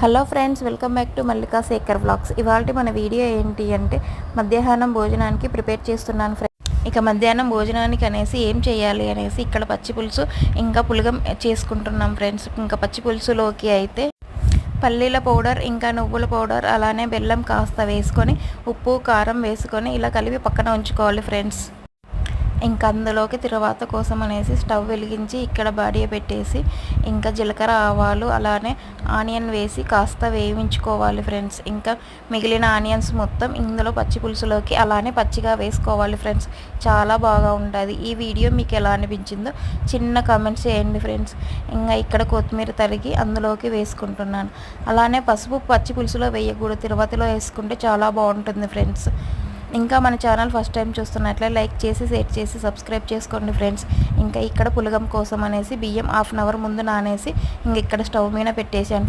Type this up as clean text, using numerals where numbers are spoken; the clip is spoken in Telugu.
Hello friends, welcome back to Mallika Shekhar vlogs. ఇవాళ మన వీడియో ఏంటి అంటే మధ్యాహ్నం భోజనానికి ప్రిపేర్ చేస్తున్నాను ఫ్రెండ్స్. ఇక మధ్యాహ్నం భోజనానికి అనేసి ఏం చేయాలి అనేసి ఇక్కడ పచ్చి పులుసు ఇంకా పులగం చేసుకుంటున్నాం ఫ్రెండ్స్. ఇంకా పచ్చి పులుసులోకి అయితే పల్లీల పౌడర్ ఇంకా నువ్వుల పౌడర్ అలానే బెల్లం కాస్త వేసుకొని ఉప్పు కారం వేసుకొని ఇలా కలిపి పక్కన ఉంచుకోవాలి ఫ్రెండ్స్. ఇంకా అందులోకి తర్వాత కోసం అనేసి స్టవ్ వెలిగించి ఇక్కడ బాడియ పెట్టేసి ఇంకా జీలకర్ర ఆవాలు అలానే ఆనియన్ వేసి కాస్త వేయించుకోవాలి ఫ్రెండ్స్. ఇంకా మిగిలిన ఆనియన్స్ మొత్తం ఇందులో పచ్చి పులుసులోకి అలానే పచ్చిగా వేసుకోవాలి ఫ్రెండ్స్. చాలా బాగా ఉంటుంది. ఈ వీడియో మీకు ఎలా అనిపించిందో చిన్న కామెంట్స్ చేయండి ఫ్రెండ్స్. ఇంకా ఇక్కడ కొత్తిమీర తరిగి అందులోకి వేసుకుంటున్నాను. అలానే పసుపు పచ్చి పులుసులో వేయకూడదు, తిరుపతిలో వేసుకుంటే చాలా బాగుంటుంది ఫ్రెండ్స్. ఇంకా మన ఛానల్ ఫస్ట్ టైం చూస్తున్నట్లే లైక్ చేసి షేర్ చేసి సబ్స్క్రైబ్ చేసుకోండి ఫ్రెండ్స్. ఇంకా ఇక్కడ పులగం కోసం అనేసి బియ్యం హాఫ్ అన్ అవర్ ముందు నానేసి ఇంక ఇక్కడ స్టవ్ మీద పెట్టేసాను.